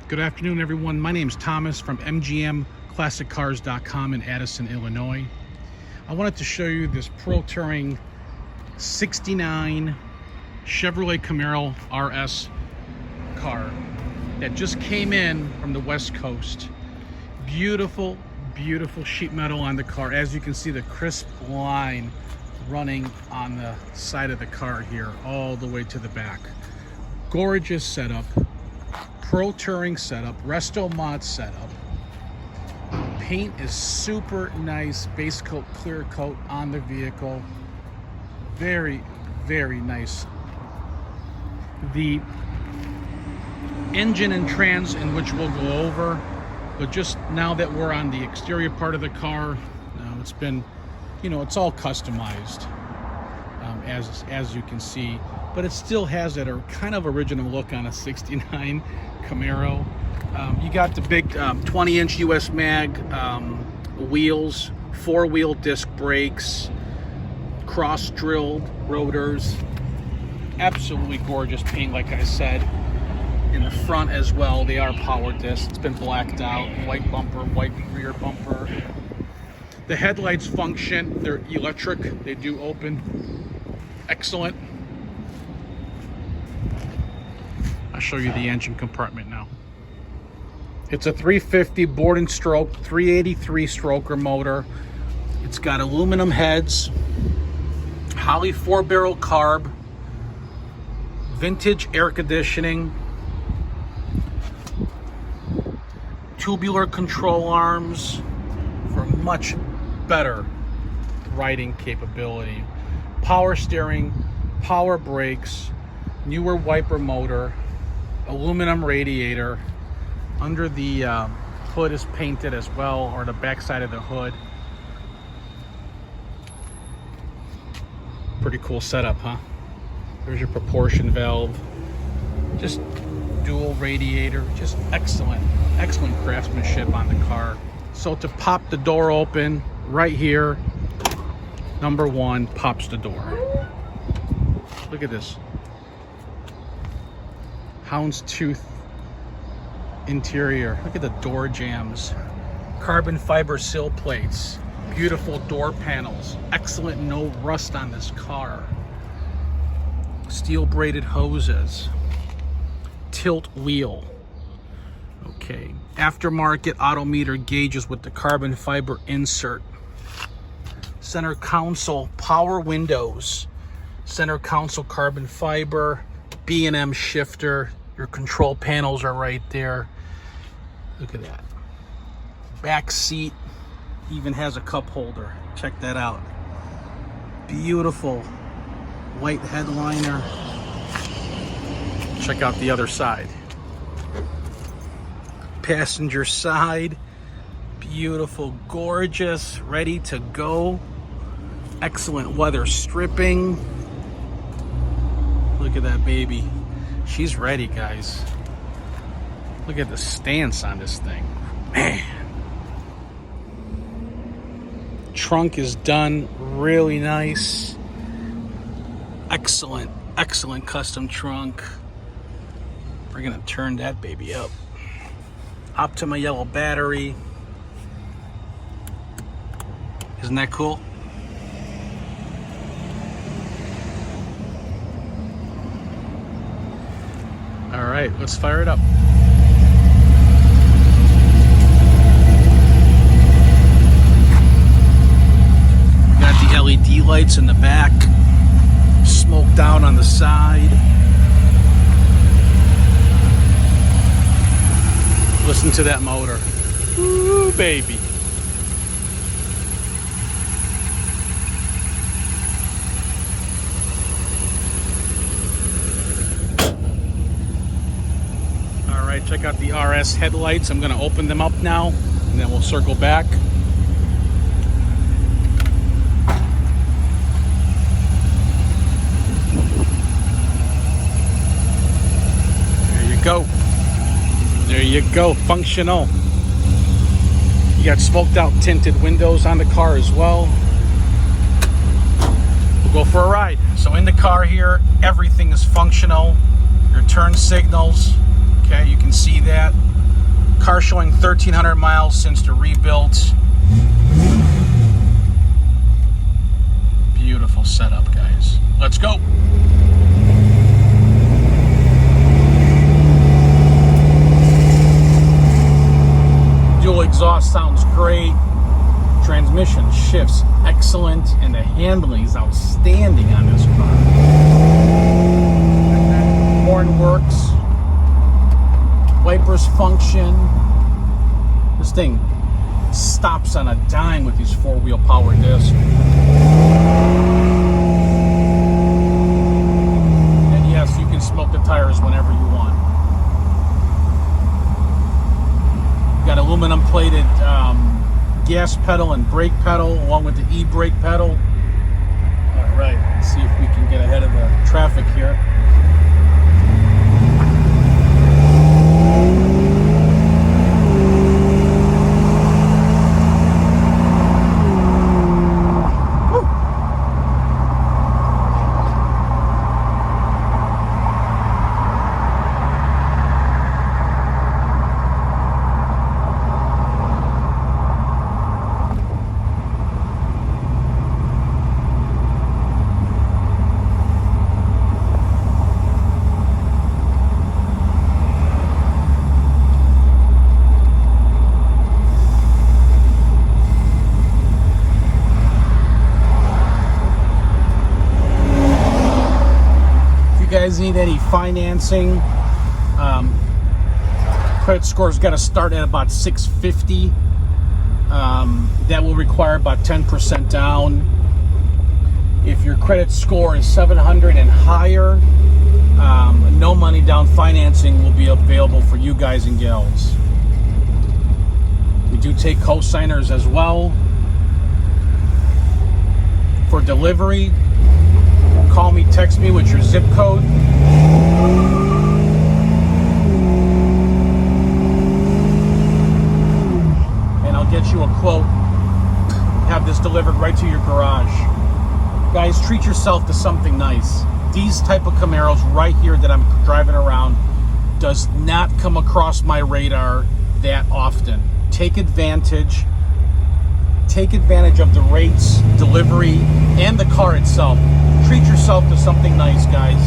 Good afternoon, everyone. My name is Thomas from MGMClassicCars.com in Addison, Illinois. I wanted to show you this Pro Touring 69 Chevrolet Camaro RS car that just came in from the West Coast. Beautiful, beautiful sheet metal on the car. As you can see, the crisp line running on the side of the car here all the way to the back. Gorgeous setup. Pro Touring setup, Resto Mod setup. Paint is super nice, base coat, clear coat on the vehicle. Very, very nice. The engine and trans, in which we'll go over, but just now that we're on the exterior part of the car, it's been, it's all customized, as you can see. But it still has that kind of original look on a 69 Camaro. You got the big 20-inch US mag wheels, four-wheel disc brakes, cross-drilled rotors. Absolutely gorgeous paint, like I said. In the front as well, they are power discs. It's been blacked out. White bumper, white rear bumper. The headlights function. They're electric. They do open. Excellent. I'll show you the engine compartment now. It's a 350 board and stroke, 383 stroker motor. It's got aluminum heads, Holley 4-barrel carb, vintage air conditioning, tubular control arms for much better riding capability, power steering, power brakes, newer wiper motor, aluminum radiator. Under the hood is painted as well, or the back side of the hood. Pretty cool setup, huh? There's your proportion valve. Just dual radiator. Just excellent craftsmanship on the car. So to pop the door open right here, number one, pops the door. Look at this. Houndstooth interior. Look at the door jambs. Carbon fiber sill plates. Beautiful door panels. Excellent, no rust on this car. Steel braided hoses. Tilt wheel. Okay. Aftermarket AutoMeter gauges with the carbon fiber insert. Center console power windows. Center console carbon fiber. B&M shifter. Your control panels are right there. Look at that. Back seat even has a cup holder. Check that out. Beautiful white headliner. Check out the other side. Passenger side. Beautiful, gorgeous, ready to go. Excellent weather stripping. Look at that baby. She's ready, guys. Look at the stance on this thing. Man. Trunk is done really nice. Excellent custom trunk. We're gonna turn that baby up. Optima yellow battery. Isn't that cool? All right, let's fire it up. We got the LED lights in the back, smoke down on the side. Listen to that motor. Ooh, baby. Check out the RS headlights. I'm going to open them up now, and then we'll circle back. There you go. There you go. Functional. You got smoked out tinted windows on the car as well. We'll go for a ride. So in the car here, everything is functional. Your turn signals, Okay, you can see that. Car showing 1,300 miles since the rebuild. Beautiful setup, guys. Let's go. Dual exhaust sounds great. Transmission shifts excellent, and the handling is outstanding on this car. Horn works. Wipers function. This thing stops on a dime with these four-wheel power discs. And yes, you can smoke the tires whenever you want. Got aluminum plated gas pedal and brake pedal along with the e-brake pedal. All right, let's see if we can get ahead of the traffic here. Need any financing, credit score's got to start at about 650. That will require about 10% down. If your credit score is 700 and higher, no money down financing will be available for you guys and gals. We do take co-signers as well. For delivery, call me, text me with your zip code. And I'll get you a quote. Have this delivered right to your garage. Guys, treat yourself to something nice. These type of Camaros right here that I'm driving around does not come across my radar that often. Take advantage of the rates, delivery, and the car itself. Treat yourself to something nice, guys.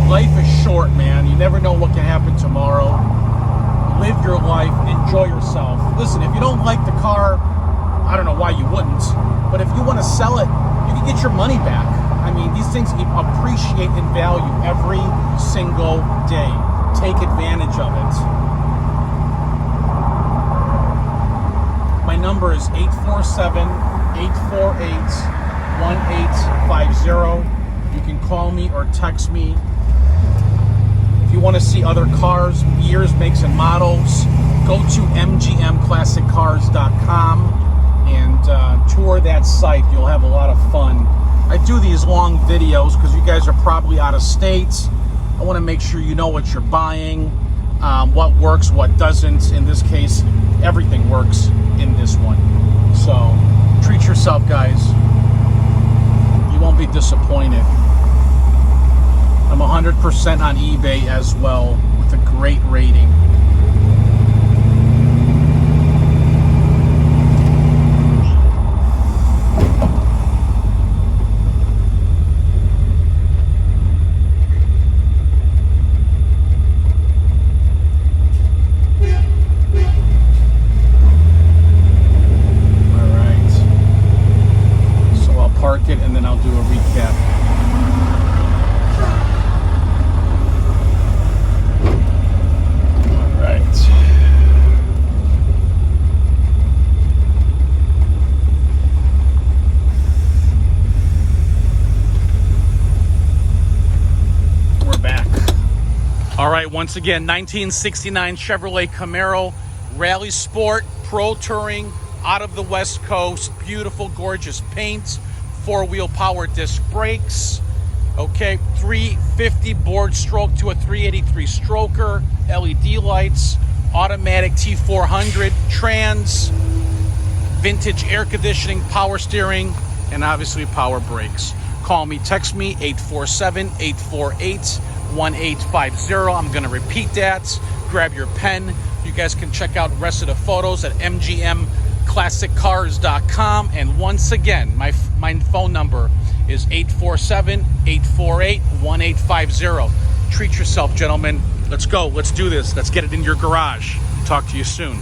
Life is short, man. You never know what can happen tomorrow. Live your life, enjoy yourself. Listen, if you don't like the car, I don't know why you wouldn't, but if you want to sell it, you can get your money back. I mean, these things appreciate in value every single day. Take advantage of it. My number is 847-848-1850. You can call me or text me. If you want to see other cars, years, makes, and models, go to mgmclassiccars.com and tour that site. You'll have a lot of fun. I do these long videos because you guys are probably out of state. I want to make sure you know what you're buying, what works, what doesn't. In this case, everything works in this one. So treat yourself, guys. You won't be disappointed. I'm 100% on eBay as well with a great rating. It and then I'll do a recap. All right. We're back. All right, once again, 1969 Chevrolet Camaro Rally Sport Pro Touring out of the West Coast. Beautiful, gorgeous paint. Four-wheel power disc brakes. Okay, 350 board stroke to a 383 stroker. LED lights. Automatic T400 trans. Vintage air conditioning, power steering, and obviously power brakes. Call me, text me, 847-848-1850. I'm going to repeat that. grab your pen. You guys can check out the rest of the photos at mgmclassiccars.com. And once again, my phone number is 847-848-1850. Treat yourself, gentlemen. Let's go. Let's do this. Let's get it in your garage. Talk to you soon.